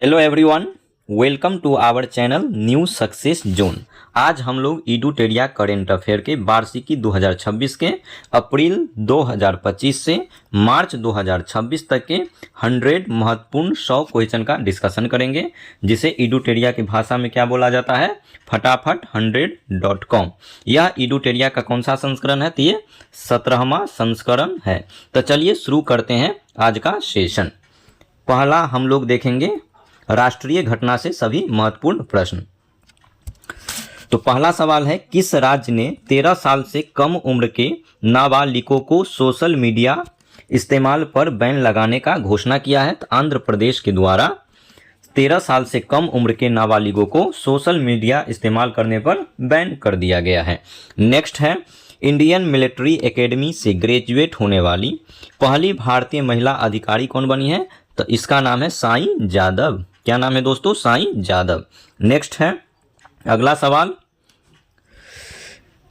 Hello everyone, welcome to our channel new success zone. आज हम लोग इडुटेरिया करेंट अफेयर के वार्षिकी 2026 के अप्रैल 2025 से मार्च 2026 तक के 100 महत्वपूर्ण 100 क्वेश्चन का डिस्कशन करेंगे, जिसे इडुटेरिया की भाषा में क्या बोला जाता है, फटाफट 100.com। यह इडुटेरिया का कौन सा संस्करण है? तो ये 17वां संस्करण है। तो चलिए शुरू करते हैं आज का सेशन। पहला हम लोग देखेंगे राष्ट्रीय घटना से सभी महत्वपूर्ण प्रश्न। तो पहला सवाल है, किस राज्य ने 13 साल से कम उम्र के नाबालिगों को सोशल मीडिया इस्तेमाल पर बैन लगाने का घोषणा किया है? तो आंध्र प्रदेश के द्वारा 13 साल से कम उम्र के नाबालिगों को सोशल मीडिया इस्तेमाल करने पर बैन कर दिया गया है। नेक्स्ट है, इंडियन मिलिट्री एकेडमी से ग्रेजुएट होने वाली पहली भारतीय महिला अधिकारी कौन बनी है? तो इसका नाम है साई जादव। क्या नाम है दोस्तों? साई जादव। नेक्स्ट है अगला सवाल,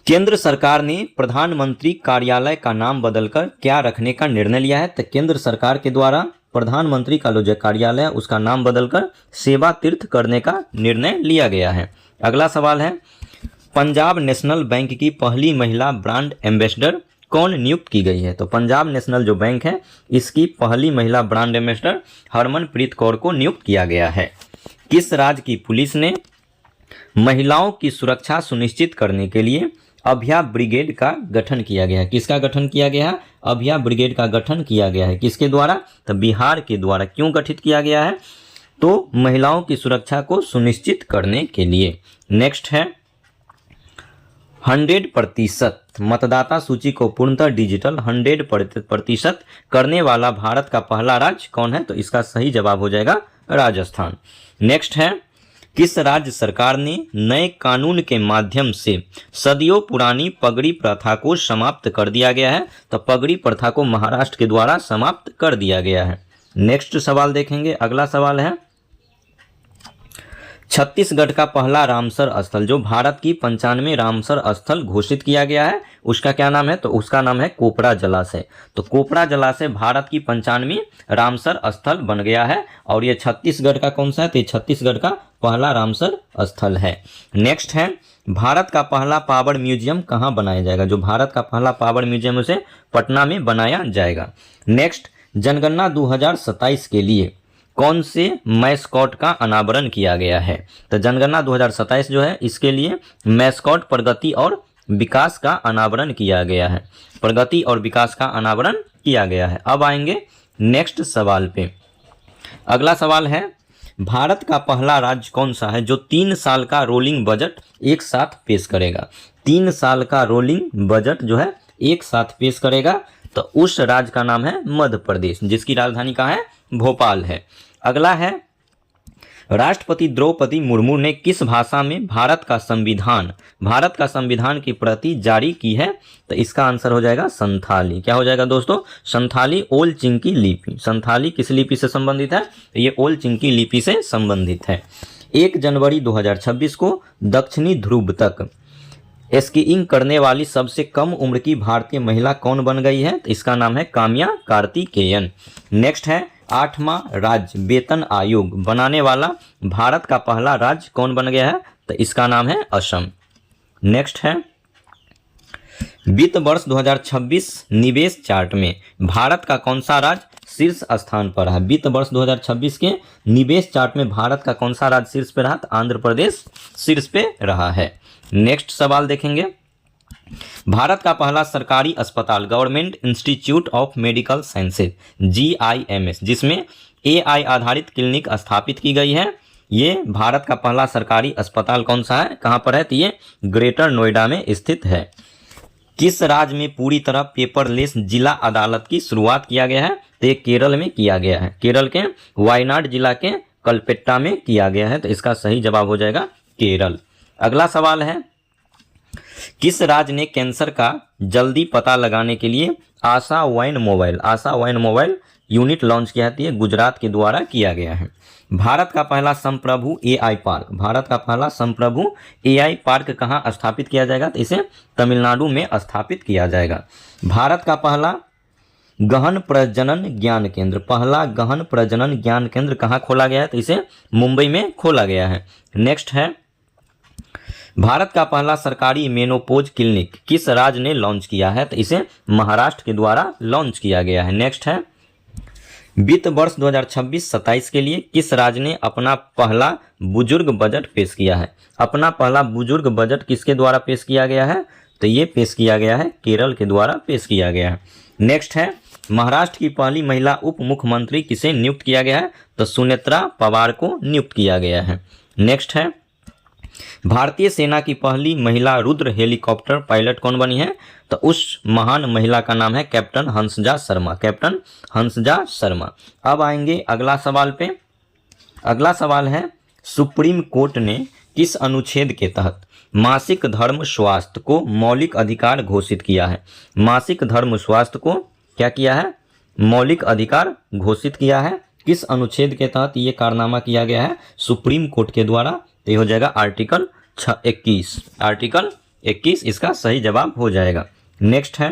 केंद्र सरकार ने प्रधानमंत्री कार्यालय का नाम बदलकर क्या रखने का निर्णय लिया है? तो केंद्र सरकार के द्वारा प्रधानमंत्री का जो कार्यालय है उसका नाम बदलकर सेवा तीर्थ करने का निर्णय लिया गया है। अगला सवाल है, पंजाब नेशनल बैंक की पहली महिला ब्रांड एम्बेसडर कौन नियुक्त की गई है? तो पंजाब नेशनल जो बैंक है इसकी पहली महिला ब्रांड एम्बेसडर हरमनप्रीत कौर को नियुक्त किया गया है। किस राज्य की पुलिस ने महिलाओं की सुरक्षा सुनिश्चित करने के लिए अभया ब्रिगेड का गठन किया गया है? किसका गठन किया गया है? अभया ब्रिगेड का गठन किया गया है। किसके द्वारा? तो बिहार के द्वारा। क्यों गठित किया गया है? तो महिलाओं की सुरक्षा को सुनिश्चित करने के लिए। नेक्स्ट है, 100% मतदाता सूची को पूर्णतः डिजिटल 100% करने वाला भारत का पहला राज्य कौन है? तो इसका सही जवाब हो जाएगा राजस्थान। नेक्स्ट है, किस राज्य सरकार ने नए कानून के माध्यम से सदियों पुरानी पगड़ी प्रथा को समाप्त कर दिया गया है? तो पगड़ी प्रथा को महाराष्ट्र के द्वारा समाप्त कर दिया गया है। नेक्स्ट सवाल देखेंगे। अगला सवाल है, छत्तीसगढ़ का पहला रामसर स्थल जो भारत की 95वें रामसर स्थल घोषित किया गया है उसका क्या नाम है? तो उसका नाम है कोपरा जलाशय। तो कोपरा जलाशय भारत की 95वीं रामसर स्थल बन गया है और ये छत्तीसगढ़ का कौन सा है? तो छत्तीसगढ़ का पहला रामसर स्थल है। नेक्स्ट है, भारत का पहला पावर म्यूजियम कहाँ बनाया जाएगा? जो भारत का पहला पावर म्यूजियम उसे पटना में बनाया जाएगा। नेक्स्ट, जनगणना 2027 के लिए कौन से मैस्कॉट का अनावरण किया गया है? तो जनगणना 2027 जो है इसके लिए मैस्कॉट प्रगति और विकास का अनावरण किया गया है। प्रगति और विकास का अनावरण किया गया है। अब आएंगे नेक्स्ट सवाल पे। अगला सवाल है, भारत का पहला राज्य कौन सा है जो 3 साल का रोलिंग बजट एक साथ पेश करेगा? 3 साल का रोलिंग बजट जो है एक साथ पेश करेगा। तो उस राज्य का नाम है मध्य प्रदेश, जिसकी राजधानी कहाँ है? भोपाल है। अगला है, राष्ट्रपति द्रौपदी मुर्मू ने किस भाषा में भारत का संविधान की प्रति जारी की है? तो इसका आंसर हो जाएगा संथाली। क्या हो जाएगा दोस्तों? संथाली ओल चिंकी लिपि। संथाली किस लिपि से संबंधित है? तो ये ओल चिंकी लिपि से संबंधित है। 1 जनवरी 2026 को दक्षिणी ध्रुव तक स्कीइंग करने वाली सबसे कम उम्र की भारतीय महिला कौन बन गई है? तो इसका नाम है काम्या कार्तिकेयन। नेक्स्ट है, 8वां राज्य वेतन आयोग बनाने वाला भारत का पहला राज्य कौन बन गया है? तो इसका नाम है असम। नेक्स्ट है, वित्त वर्ष 2026 निवेश चार्ट में भारत का कौन सा राज्य शीर्ष स्थान पर है? वित्त वर्ष 2026 के निवेश चार्ट में भारत का कौन सा राज्य शीर्ष पे रहा? तो आंध्र प्रदेश शीर्ष पे रहा है। नेक्स्ट सवाल देखेंगे, भारत का पहला सरकारी अस्पताल government institute of medical sciences GIMS जिसमें AI आधारित क्लिनिक स्थापित की गई है, ये भारत का पहला सरकारी अस्पताल कौन सा है? कहाँ पर है? तो ये ग्रेटर नोएडा में स्थित है। किस राज्य में पूरी तरह पेपरलेस जिला अदालत की शुरुआत किया गया है? तो ये केरल में किया गया है। केरल के वायनाड जिला के कलपेट्टा में किया गया है। तो इसका सही जवाब हो जाएगा केरल। अगला सवाल है, किस राज्य ने कैंसर का जल्दी पता लगाने के लिए आशा वाइन मोबाइल यूनिट लॉन्च किया है? ये गुजरात के द्वारा किया गया है। भारत का पहला संप्रभु AI पार्क कहाँ स्थापित किया जाएगा? तो इसे तमिलनाडु में स्थापित किया जाएगा। भारत का पहला गहन प्रजनन ज्ञान केंद्र, पहला गहन प्रजनन ज्ञान केंद्र कहाँ खोला गया है? तो इसे मुंबई में खोला गया है। नेक्स्ट है, भारत का पहला सरकारी मेनोपोज क्लिनिक किस राज्य ने लॉन्च किया है? तो इसे महाराष्ट्र के द्वारा लॉन्च किया गया है। नेक्स्ट है, वित्त वर्ष 2026-27 के लिए किस राज्य ने अपना पहला बुजुर्ग बजट पेश किया है? अपना पहला बुजुर्ग बजट किसके द्वारा पेश किया गया है? तो ये पेश किया गया है केरल के द्वारा पेश किया गया है। नेक्स्ट है, महाराष्ट्र की पहली महिला उप मुख्यमंत्री किसे नियुक्त किया गया है? तो सुनेत्रा पवार को नियुक्त किया गया है। नेक्स्ट है, भारतीय सेना की पहली महिला रुद्र हेलीकॉप्टर पायलट कौन बनी है? तो उस महान महिला का नाम है कैप्टन हंसजा शर्मा, कैप्टन हंसजा शर्मा। अब आएंगे अगला सवाल पे। अगला सवाल है, सुप्रीम कोर्ट ने किस अनुच्छेद के तहत मासिक धर्म स्वास्थ्य को मौलिक अधिकार घोषित किया है? मासिक धर्म स्वास्थ्य को क्या किया है? मौलिक अधिकार घोषित किया है। किस अनुच्छेद के तहत ये कारनामा किया गया है? सुप्रीम कोर्ट के द्वारा। तो ये हो जाएगा आर्टिकल 21, आर्टिकल 21 इसका सही जवाब हो जाएगा। नेक्स्ट है,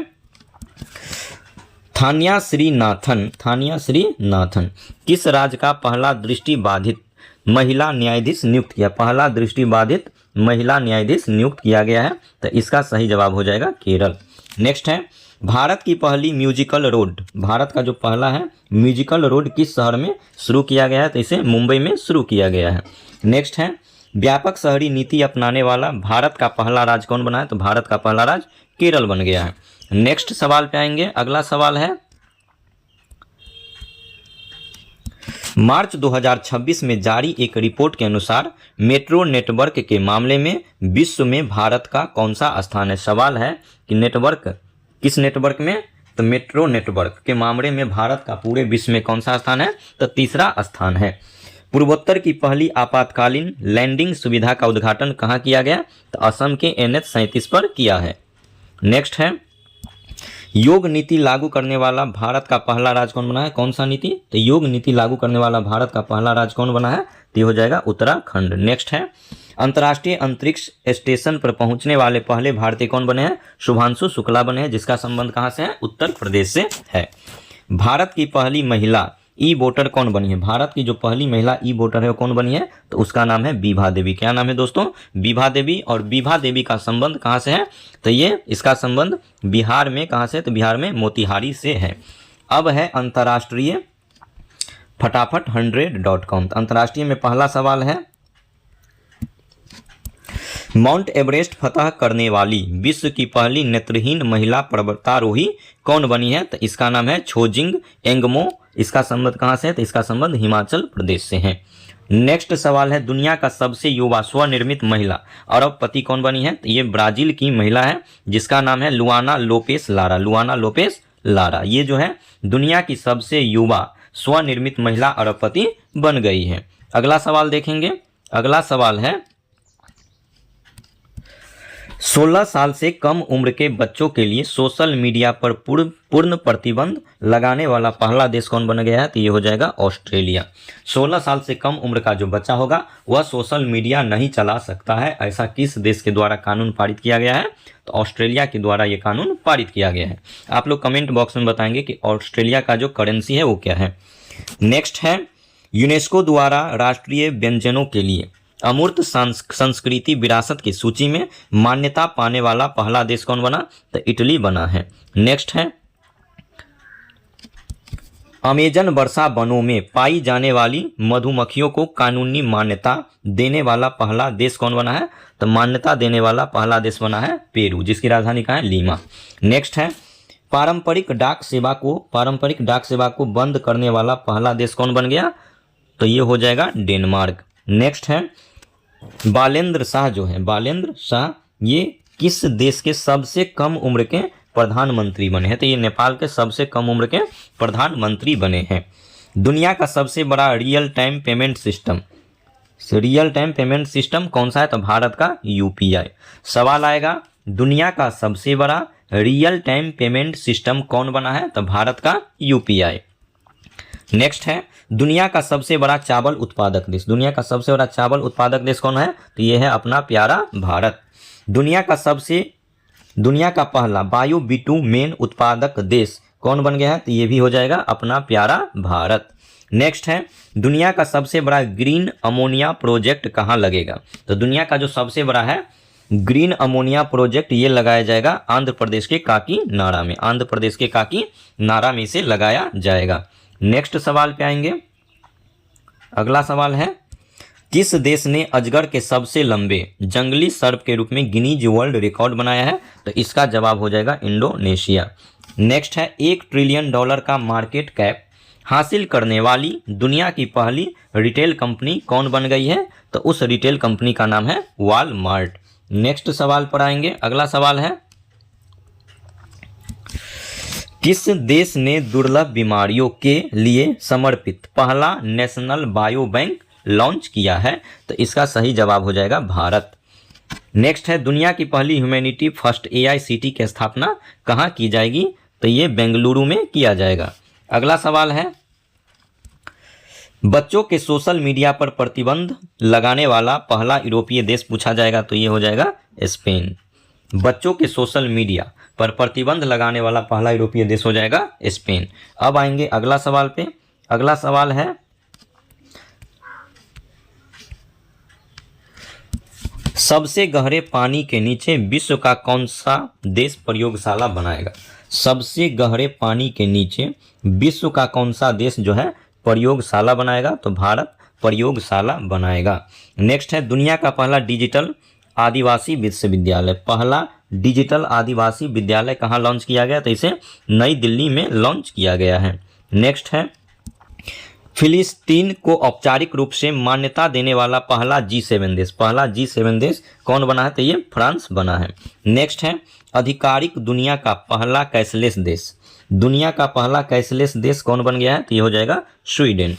थानिया श्रीनाथन, थानिया श्रीनाथन किस राज्य का पहला दृष्टिबाधित महिला न्यायाधीश नियुक्त किया? पहला दृष्टिबाधित महिला न्यायाधीश नियुक्त किया गया है। तो इसका सही जवाब हो जाएगा केरल। नेक्स्ट है, भारत की पहली म्यूजिकल रोड, भारत का जो पहला है म्यूजिकल रोड किस शहर में शुरू किया गया है? तो इसे मुंबई में शुरू किया गया है। नेक्स्ट है, व्यापक शहरी नीति अपनाने वाला भारत का पहला राज्य कौन बना है? तो भारत का पहला राज्य केरल बन गया है। नेक्स्ट सवाल पे आएंगे। अगला सवाल है, मार्च 2026 में जारी एक रिपोर्ट के अनुसार मेट्रो नेटवर्क के मामले में विश्व में भारत का कौन सा स्थान है? सवाल है कि नेटवर्क, किस नेटवर्क में? तो मेट्रो नेटवर्क के मामले में भारत का पूरे विश्व में कौन सा स्थान है? तो तीसरा स्थान है। पूर्वोत्तर की पहली आपातकालीन लैंडिंग सुविधा का उद्घाटन कहाँ किया गया? तो असम के NH-37 पर किया है। नेक्स्ट है, योग नीति लागू करने वाला भारत का पहला राज्य कौन बना है? कौन सा नीति? तो योग नीति लागू करने वाला भारत का पहला राज्य कौन बना है? तो ये हो जाएगा उत्तराखंड। नेक्स्ट है, अंतर्राष्ट्रीय अंतरिक्ष स्टेशन पर पहुंचने वाले पहले भारतीय कौन बने हैं? शुभांशु शुक्ला बने हैं, जिसका संबंध कहाँ से है? उत्तर प्रदेश से है। भारत की पहली महिला ई वोटर कौन बनी है? भारत की जो पहली महिला ई वोटर है वो कौन बनी है? तो उसका नाम है विभा देवी। क्या नाम है दोस्तों? विभा देवी। और विभा देवी का संबंध कहाँ से है? तो ये इसका संबंध बिहार में कहाँ से? तो बिहार में मोतिहारी से है। अब है अंतर्राष्ट्रीय फटाफट 100.com। अंतर्राष्ट्रीय में पहला सवाल है, माउंट एवरेस्ट फतह करने वाली विश्व की पहली नेत्रहीन महिला पर्वतारोही कौन बनी है? तो इसका नाम है छोजिंग एंगमो। इसका संबंध कहाँ से है? तो इसका संबंध हिमाचल प्रदेश से है। नेक्स्ट सवाल है, दुनिया का सबसे युवा स्वनिर्मित महिला अरबपति कौन बनी है? तो ये ब्राजील की महिला है, जिसका नाम है लुआना लोपेस लारा। लुआना लोपेस लारा ये जो है दुनिया की सबसे युवा स्वनिर्मित महिला अरबपति बन गई है। अगला सवाल देखेंगे। अगला सवाल है, 16 साल से कम उम्र के बच्चों के लिए सोशल मीडिया पर पूर्ण प्रतिबंध लगाने वाला पहला देश कौन बन गया है? तो ये हो जाएगा ऑस्ट्रेलिया। 16 साल से कम उम्र का जो बच्चा होगा वह सोशल मीडिया नहीं चला सकता है। ऐसा किस देश के द्वारा कानून पारित किया गया है? तो ऑस्ट्रेलिया के द्वारा ये कानून पारित किया गया है। आप लोग कमेंट बॉक्स में बताएंगे कि ऑस्ट्रेलिया का जो करेंसी है वो क्या है। नेक्स्ट है, यूनेस्को द्वारा राष्ट्रीय व्यंजनों के लिए अमूर्त संस्कृति विरासत की सूची में मान्यता पाने वाला पहला देश कौन बना? तो इटली बना है। नेक्स्ट है, अमेजन वर्षा वनों में पाई जाने वाली मधुमक्खियों को कानूनी मान्यता देने वाला पहला देश कौन बना है? तो मान्यता देने वाला पहला देश बना है पेरू, जिसकी राजधानी कहाँ है? लीमा। नेक्स्ट है, पारंपरिक डाक सेवा को बंद करने वाला पहला देश कौन बन गया? तो ये हो जाएगा डेनमार्क। नेक्स्ट है, बालेंद्र शाह जो है, बालेंद्र शाह ये किस देश के सबसे कम उम्र के प्रधानमंत्री बने हैं? तो ये नेपाल के सबसे कम उम्र के प्रधानमंत्री बने हैं। दुनिया का सबसे बड़ा रियल टाइम पेमेंट सिस्टम कौन सा है? तो भारत का UPI। सवाल आएगा, दुनिया का सबसे बड़ा रियल टाइम पेमेंट सिस्टम कौन बना है? तो भारत का UPI। नेक्स्ट है, दुनिया का सबसे बड़ा चावल उत्पादक देश, दुनिया का सबसे बड़ा चावल उत्पादक देश कौन है? तो ये है अपना प्यारा भारत। दुनिया का पहला बायो बिटुमेन उत्पादक देश कौन बन गया है? तो ये भी हो जाएगा अपना प्यारा भारत। नेक्स्ट है, दुनिया का सबसे बड़ा ग्रीन अमोनिया प्रोजेक्ट कहाँ लगेगा? तो दुनिया का जो सबसे बड़ा है ग्रीन अमोनिया प्रोजेक्ट ये लगाया जाएगा आंध्र प्रदेश के काकीनाडा में। आंध्र प्रदेश के काकीनाडा में इसे लगाया जाएगा। नेक्स्ट सवाल पे आएंगे। अगला सवाल है, किस देश ने अजगर के सबसे लंबे जंगली सर्प के रूप में गिनीज वर्ल्ड रिकॉर्ड बनाया है? तो इसका जवाब हो जाएगा इंडोनेशिया। नेक्स्ट है, $1 ट्रिलियन का मार्केट कैप हासिल करने वाली दुनिया की पहली रिटेल कंपनी कौन बन गई है? तो उस रिटेल कंपनी का नाम है वॉलमार्ट। नेक्स्ट सवाल पर आएंगे। अगला सवाल है, किस देश ने दुर्लभ बीमारियों के लिए समर्पित पहला नेशनल बायो बैंक लॉन्च किया है? तो इसका सही जवाब हो जाएगा भारत। नेक्स्ट है, दुनिया की पहली ह्यूमैनिटी फर्स्ट AICT की स्थापना कहाँ की जाएगी? तो ये बेंगलुरु में किया जाएगा। अगला सवाल है, बच्चों के सोशल मीडिया पर प्रतिबंध लगाने वाला पहला यूरोपीय देश पूछा जाएगा। तो ये हो जाएगा स्पेन। बच्चों के सोशल मीडिया पर प्रतिबंध लगाने वाला पहला यूरोपीय देश हो जाएगा स्पेन। अब आएंगे अगला सवाल पे। अगला सवाल है, सबसे गहरे पानी के नीचे विश्व का कौन सा देश प्रयोगशाला बनाएगा? सबसे गहरे पानी के नीचे विश्व का कौन सा देश जो है प्रयोगशाला बनाएगा? तो भारत प्रयोगशाला बनाएगा। नेक्स्ट है, दुनिया का पहला डिजिटल आदिवासी विश्वविद्यालय, पहला डिजिटल आदिवासी विद्यालय कहाँ लॉन्च किया गया? तो इसे नई दिल्ली में लॉन्च किया गया है। नेक्स्ट है, फिलिस्तीन को औपचारिक रूप से मान्यता देने वाला पहला G7 देश, पहला G7 देश कौन बना है? तो ये फ्रांस बना है। नेक्स्ट है, आधिकारिक दुनिया का पहला कैशलेस देश, दुनिया का पहला कैशलेस देश कौन बन गया है? तो ये हो जाएगा स्वीडन।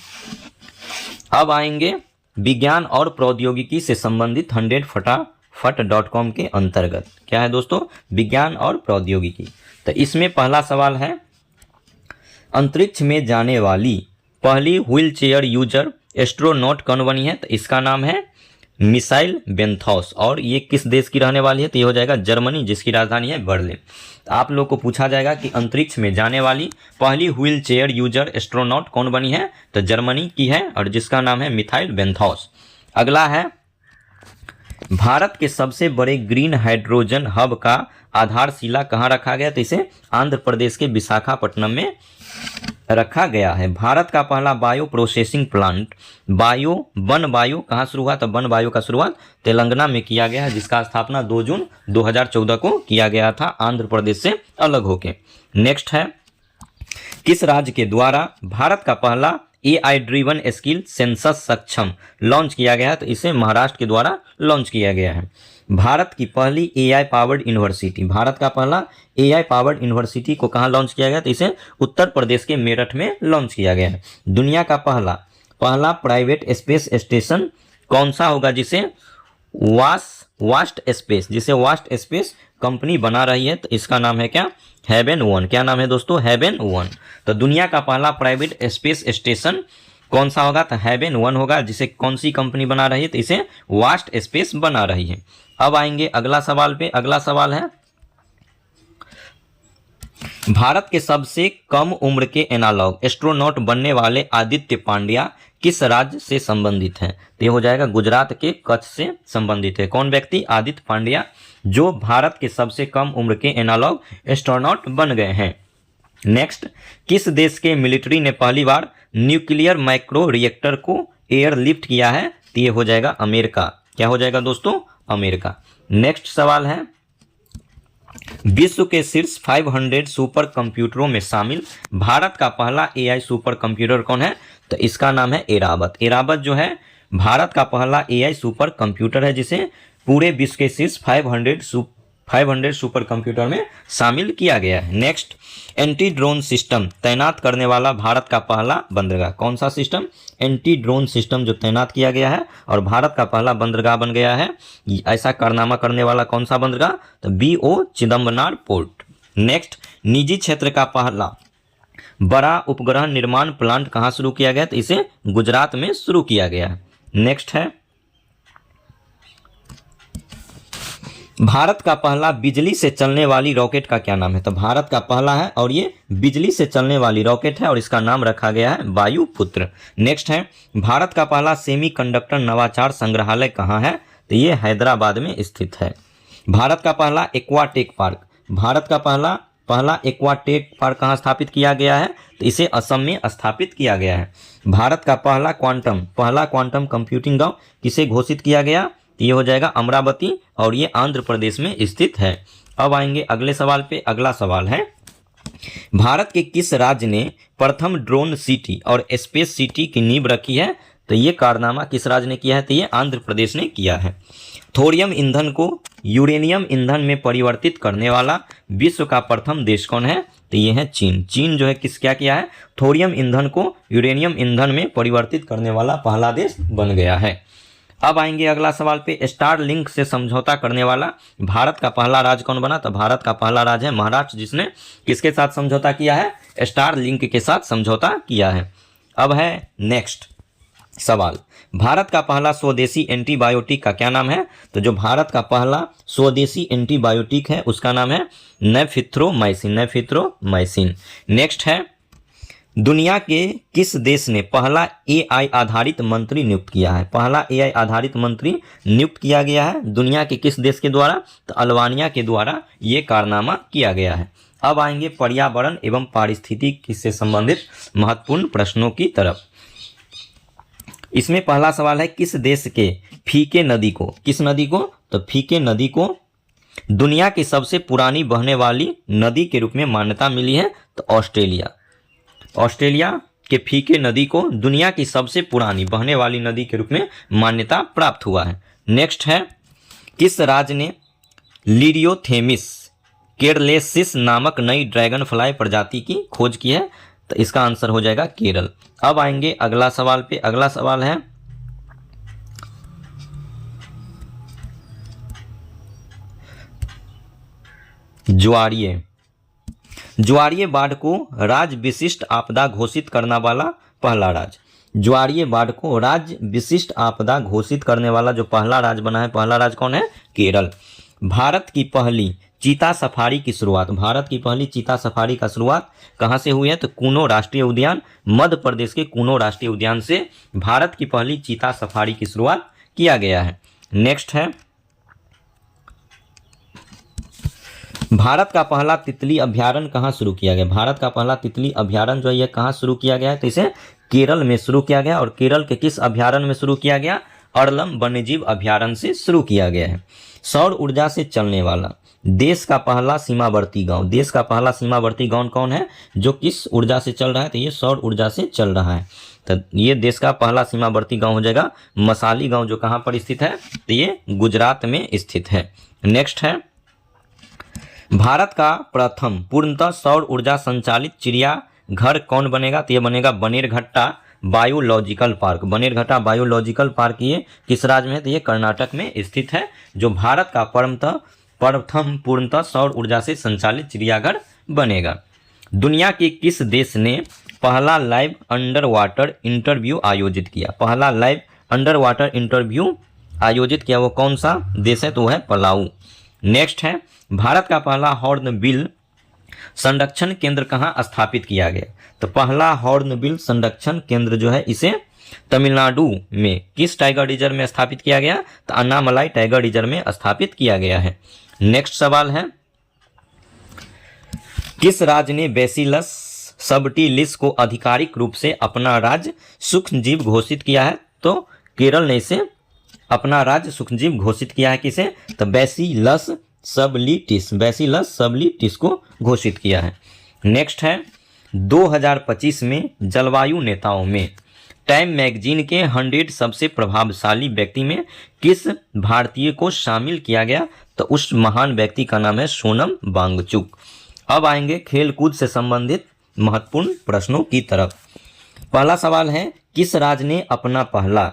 अब आएंगे विज्ञान और प्रौद्योगिकी से संबंधित 100फटाफट.com के अंतर्गत। क्या है दोस्तों? विज्ञान और प्रौद्योगिकी। तो इसमें पहला सवाल है, अंतरिक्ष में जाने वाली पहली व्हील चेयर यूजर एस्ट्रोनॉट कौन बनी है? तो इसका नाम है मिसाइल बेंथॉस और ये किस देश की रहने वाली है? तो ये हो जाएगा जर्मनी, जिसकी राजधानी है बर्लिन। तो आप लोग को पूछा जाएगा कि अंतरिक्ष में जाने वाली पहली व्हील चेयर यूजर एस्ट्रोनॉट कौन बनी है? तो जर्मनी की है और जिसका नाम है मिसाइल बेंथॉस। अगला है, भारत के सबसे बड़े ग्रीन हाइड्रोजन हब का आधारशिला कहाँ रखा गया? तो इसे आंध्र प्रदेश के विशाखापट्टनम में रखा गया है। भारत का पहला bio processing plant one bio कहाँ शुरू हुआ? तो वन बायो का शुरुआत तेलंगाना में किया गया है, जिसका स्थापना 2 जून 2014 को किया गया था आंध्र प्रदेश से अलग होके। नेक्स्ट है, किस राज्य के द्वारा भारत का पहला AI ड्रिवन स्किल सेंसस सक्षम लॉन्च किया गया है? तो इसे महाराष्ट्र के द्वारा लॉन्च किया गया है। भारत की पहली AI पावर्ड यूनिवर्सिटी, भारत का पहला AI पावर्ड यूनिवर्सिटी को कहाँ लॉन्च किया गया? तो इसे उत्तर प्रदेश के मेरठ में लॉन्च किया गया है। दुनिया का पहला प्राइवेट स्पेस स्टेशन कौन सा होगा, जिसे वास्ट स्पेस कंपनी बना रही है? तो इसका नाम है क्या? हेवन 1। क्या नाम है दोस्तों? हेवन 1। तो दुनिया का पहला प्राइवेट स्पेस स्टेशन कौन सा होगा? तो हेवन 1 होगा, जिसे कौन सी कंपनी बना रही है? तो इसे वास्ट स्पेस बना रही है। अब आएंगे अगला सवाल पे। अगला सवाल है, भारत के सबसे कम उम्र के एनालॉग एस्ट्रोनॉट बनने वाले आदित्य पांड्या किस राज्य से संबंधित हैं? तो ये हो जाएगा गुजरात के कच्छ से संबंधित है। कौन व्यक्ति? आदित्य पांड्या, जो भारत के सबसे कम उम्र के एनालॉग एस्ट्रोनॉट बन गए हैं। नेक्स्ट, किस देश के मिलिट्री ने पहली बार न्यूक्लियर माइक्रो रिएक्टर को एयरलिफ्ट किया है? तो ये हो जाएगा अमेरिका। क्या हो जाएगा दोस्तों? अमेरिका। नेक्स्ट सवाल है, विश्व के शीर्ष 500 सुपर कंप्यूटरों में शामिल भारत का पहला AI सुपर कंप्यूटर कौन है? तो इसका नाम है एरावत। एरावत जो है भारत का पहला AI सुपर कंप्यूटर है, जिसे पूरे विश्व के शीर्ष 500 सुपर कंप्यूटर में शामिल किया गया है। नेक्स्ट, एंटी ड्रोन सिस्टम तैनात करने वाला भारत का पहला बंदरगाह कौन सा सिस्टम? एंटी ड्रोन सिस्टम जो तैनात किया गया है और भारत का पहला बंदरगाह बन गया है। ऐसा कारनामा करने वाला कौन सा बंदरगाह? तो BO चिदम्बरनार पोर्ट। नेक्स्ट, निजी क्षेत्र का पहला बड़ा उपग्रह निर्माण प्लांट कहाँ शुरू किया गया? तो इसे गुजरात में शुरू किया गया है। नेक्स्ट है, भारत का पहला बिजली से चलने वाली रॉकेट का क्या नाम है? तो भारत का पहला है और ये बिजली से चलने वाली रॉकेट है और इसका नाम रखा गया है वायुपुत्र। नेक्स्ट है, भारत का पहला सेमीकंडक्टर नवाचार संग्रहालय कहाँ है? तो ये हैदराबाद में स्थित है। भारत का पहला एक्वाटेक पार्क, भारत का पहला एक्वाटेक पार्क कहाँ स्थापित किया गया है? तो इसे असम में स्थापित किया गया है। भारत का पहला क्वांटम कंप्यूटिंग गांव किसे घोषित किया गया? तो ये हो जाएगा अमरावती और ये आंध्र प्रदेश में स्थित है। अब आएंगे अगले सवाल पे। अगला सवाल है, भारत के किस राज्य ने प्रथम ड्रोन सिटी और स्पेस सिटी की नींव रखी है? तो ये कारनामा किस राज्य ने किया है? तो ये आंध्र प्रदेश ने किया है। थोरियम ईंधन को यूरेनियम ईंधन में परिवर्तित करने वाला विश्व का प्रथम देश कौन है? तो ये है चीन। चीन जो है क्या किया है? थोरियम ईंधन को यूरेनियम ईंधन में परिवर्तित करने वाला पहला देश बन गया है। अब आएंगे अगला सवाल पे। स्टारलिंक से समझौता करने वाला भारत का पहला राज्य कौन बना? तो भारत का पहला राज्य है महाराष्ट्र, जिसने किसके साथ समझौता किया है? स्टारलिंक के साथ समझौता किया है। अब है नेक्स्ट सवाल, भारत का पहला स्वदेशी एंटीबायोटिक का क्या नाम है? तो जो भारत का पहला स्वदेशी एंटीबायोटिक है उसका नाम है नेफिथ्रोमाइसिन। नेक्स्ट है, दुनिया के किस देश ने पहला एआई आधारित मंत्री नियुक्त किया है? पहला एआई आधारित मंत्री नियुक्त किया गया है दुनिया के किस देश के द्वारा? तो अल्बानिया के द्वारा ये कारनामा किया गया है। अब आएंगे पर्यावरण एवं पारिस्थितिकी से संबंधित महत्वपूर्ण प्रश्नों की तरफ। इसमें पहला सवाल है, किस देश के फीके नदी को, किस नदी को? तो फीके नदी को दुनिया की सबसे पुरानी बहने वाली नदी के रूप में मान्यता मिली है? तो ऑस्ट्रेलिया के फीके नदी को दुनिया की सबसे पुरानी बहने वाली नदी के रूप में मान्यता प्राप्त हुआ है। नेक्स्ट है, किस राज्य ने लिरियोथेमिस केरलेसिस नामक नई ड्रैगन फ्लाई प्रजाति की खोज की है? तो इसका आंसर हो जाएगा केरल। अब आएंगे अगला सवाल पे। अगला सवाल है, ज्वारीय बाढ़ को राज्य विशिष्ट आपदा घोषित करने वाला पहला राज्य। ज्वारीय बाढ़ को राज्य विशिष्ट आपदा घोषित करने वाला जो पहला राज्य बना है, पहला राज्य कौन है? केरल। भारत की पहली चीता सफारी की शुरुआत, भारत की पहली चीता सफारी का शुरुआत कहाँ से हुई है? तो कूनो राष्ट्रीय उद्यान, मध्य प्रदेश के कूनो राष्ट्रीय उद्यान से भारत की पहली चीता सफारी की शुरुआत किया गया है। नेक्स्ट है, भारत का पहला तितली अभ्यारण्य कहाँ शुरू किया गया? भारत का पहला तितली अभ्यारण्य जो है यह कहाँ शुरू किया गया है? तो इसे केरल में शुरू किया गया। और केरल के किस अभ्यारण्य में शुरू किया गया? अरलम वन्यजीव अभ्यारण्य से शुरू किया गया है। सौर ऊर्जा से चलने वाला देश का पहला सीमावर्ती गांव, देश का पहला सीमावर्ती गांव कौन है जो किस ऊर्जा से चल रहा है? तो ये सौर ऊर्जा से चल रहा है। तो ये देश का पहला सीमावर्ती गांव हो जाएगा मसाली गांव, जो कहाँ पर स्थित है? तो ये गुजरात में स्थित है। नेक्स्ट है, भारत का प्रथम पूर्णतः सौर ऊर्जा संचालित चिड़ियाघर कौन बनेगा? तो ये बनेगा Bannerghatta biological park. Bannerghatta biological park ये किस राज्य में है? तो ये कर्नाटक में स्थित है, जो भारत का प्रथम पूर्णतः सौर ऊर्जा से संचालित चिड़ियाघर बनेगा। दुनिया के किस देश ने पहला लाइव अंडर वाटर इंटरव्यू आयोजित किया? पहला लाइव अंडर वाटर इंटरव्यू आयोजित किया वो कौन सा देश है? तो वो है पलाऊ। नेक्स्ट है, भारत का पहला हॉर्नबिल संरक्षण केंद्र कहाँ स्थापित किया गया? तो पहला हॉर्नबिल संरक्षण केंद्र जो है इसे तमिलनाडु में किस टाइगर रिजर्व में स्थापित किया गया? तो अन्नामलाई टाइगर रिजर्व में स्थापित किया गया है। नेक्स्ट सवाल है, किस राज्य ने बैसिलस सबटिलिस को आधिकारिक रूप से अपना राज्य सूक्ष्मजीव घोषित किया है? तो केरल ने इसे अपना राज्य सूक्ष्मजीव घोषित किया है। किसे? तो बैसिलस सबटिलिस को घोषित किया है। नेक्स्ट है, 2025 में जलवायु नेताओं में टाइम मैगजीन के 100 सबसे प्रभावशाली व्यक्ति में किस भारतीय को शामिल किया गया? तो उस महान व्यक्ति का नाम है सोनम वांगचुक। अब आएंगे खेल कूद से संबंधित महत्वपूर्ण प्रश्नों की तरफ। पहला सवाल है, किस राज्य ने अपना पहला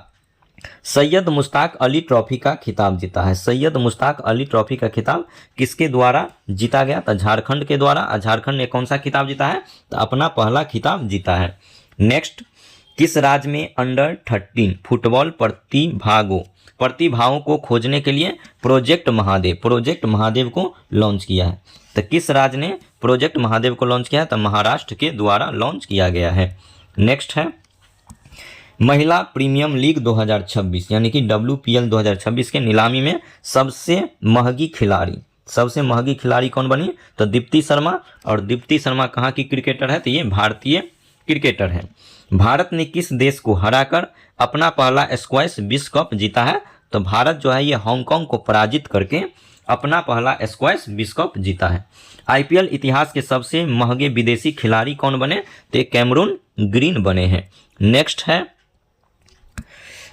सैयद मुश्ताक अली ट्रॉफी का खिताब जीता है? सैयद मुश्ताक अली ट्रॉफी का खिताब किसके द्वारा जीता गया? तो झारखंड के द्वारा। झारखंड ने कौन सा खिताब जीता है? तो अपना पहला खिताब जीता है। नेक्स्ट, किस राज्य में अंडर-13 फुटबॉल प्रतिभाओं को खोजने के लिए प्रोजेक्ट महादेव को लॉन्च किया है? तो किस राज्य ने प्रोजेक्ट महादेव को लॉन्च किया है? तो महाराष्ट्र के द्वारा लॉन्च किया गया है। नेक्स्ट है महिला प्रीमियम लीग 2026 यानी कि WPL 2026 के नीलामी में सबसे महंगी खिलाड़ी कौन बनी? तो दीप्ति शर्मा। और दीप्ति शर्मा कहाँ की क्रिकेटर है? तो ये भारतीय क्रिकेटर है। भारत ने किस देश को हराकर अपना पहला स्क्वैश विश्व कप जीता है? तो भारत जो है ये हांगकांग को पराजित करके अपना पहला स्क्वैश विश्व कप जीता है। IPL इतिहास के सबसे महंगे विदेशी खिलाड़ी कौन बने? तो ये कैमरून ग्रीन बने हैं। नेक्स्ट है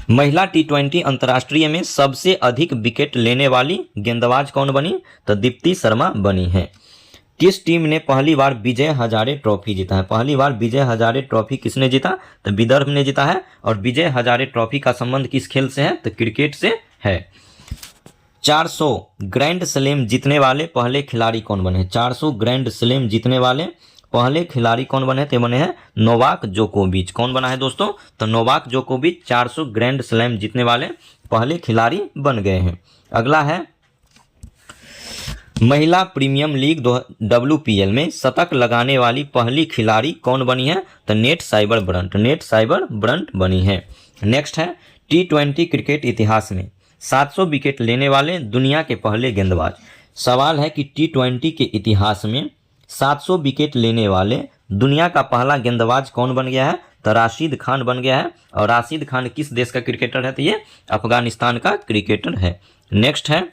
महिला T20 अंतर्राष्ट्रीय में सबसे अधिक विकेट लेने वाली गेंदबाज कौन बनी? तो दीप्ति शर्मा बनी है। किस टीम ने पहली बार विजय हजारे ट्रॉफी जीता है? पहली बार विजय हजारे ट्रॉफी किसने जीता? तो विदर्भ ने जीता है। और विजय हजारे ट्रॉफी का संबंध किस खेल से है? तो क्रिकेट से है। 400 ग्रैंड स्लैम जीतने वाले पहले खिलाड़ी कौन बने? 400 ग्रैंड स्लैम जीतने वाले पहले खिलाड़ी कौन बने? तो बने हैं नोवाक जोकोविच। कौन बना है दोस्तों? तो नोवाक जोकोविच 400 ग्रैंड स्लैम जीतने वाले पहले खिलाड़ी बन गए हैं। अगला है महिला प्रीमियम लीग WPL में शतक लगाने वाली पहली खिलाड़ी कौन बनी है? तो नेट साइबर ब्रंट बनी है। नेक्स्ट है T20 क्रिकेट इतिहास में 700 विकेट लेने वाले दुनिया के पहले गेंदबाज। सवाल है कि T20 के इतिहास में 700 विकेट लेने वाले दुनिया का पहला गेंदबाज कौन बन गया है? तो राशिद खान बन गया है। और राशिद खान किस देश का क्रिकेटर है? तो ये अफगानिस्तान का क्रिकेटर है। नेक्स्ट है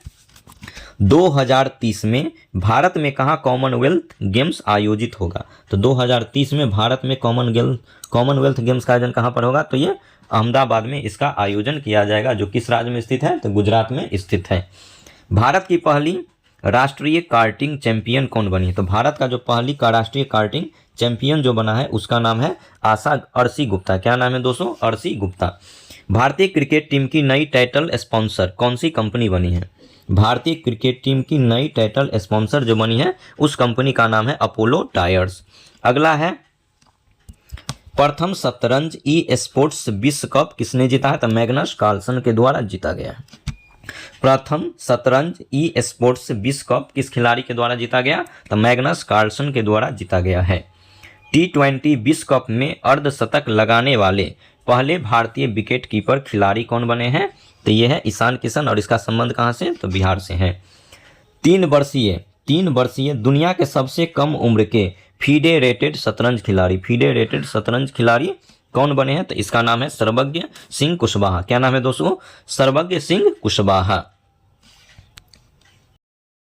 2030 में भारत में कहाँ कॉमनवेल्थ गेम्स आयोजित होगा? तो 2030 में भारत में कॉमनवेल्थ गेम्स का आयोजन कहाँ पर होगा? तो ये अहमदाबाद में इसका आयोजन किया जाएगा, जो किस राज्य में स्थित है? तो गुजरात में स्थित है। भारत की पहली राष्ट्रीय कार्टिंग चैंपियन कौन बनी? तो भारत का जो पहली का राष्ट्रीय कार्टिंग चैंपियन जो बना है उसका नाम है अर्शी गुप्ता। क्या नाम है दोस्तों? अर्शी गुप्ता। भारतीय क्रिकेट टीम की नई टाइटल स्पॉन्सर कौन सी कंपनी बनी है? भारतीय क्रिकेट टीम की नई टाइटल स्पॉन्सर जो बनी है उस कंपनी का नाम है अपोलो टायर्स। अगला है प्रथम शतरंज स्पोर्ट्स विश्व कप किसने जीता है? तो मैग्नस कार्लसन के द्वारा जीता गया है। प्रथम शतरंज स्पोर्ट्स विश्व कप किस खिलाड़ी के द्वारा जीता गया? तो मैग्नस कार्लसन के द्वारा जीता गया है। T20 विश्व कप में अर्धशतक लगाने वाले पहले भारतीय विकेट कीपर खिलाड़ी कौन बने हैं? तो ये है ईशान किशन। और इसका संबंध कहाँ से? तो बिहार से है। 3 वर्षीय दुनिया के सबसे कम उम्र के फेडरेटेड शतरंज खिलाड़ी कौन बने हैं? तो इसका नाम है सर्वज्ञ सिंह कुशवाहा। क्या नाम है दोस्तों? सर्वज्ञ सिंह कुशवाहा।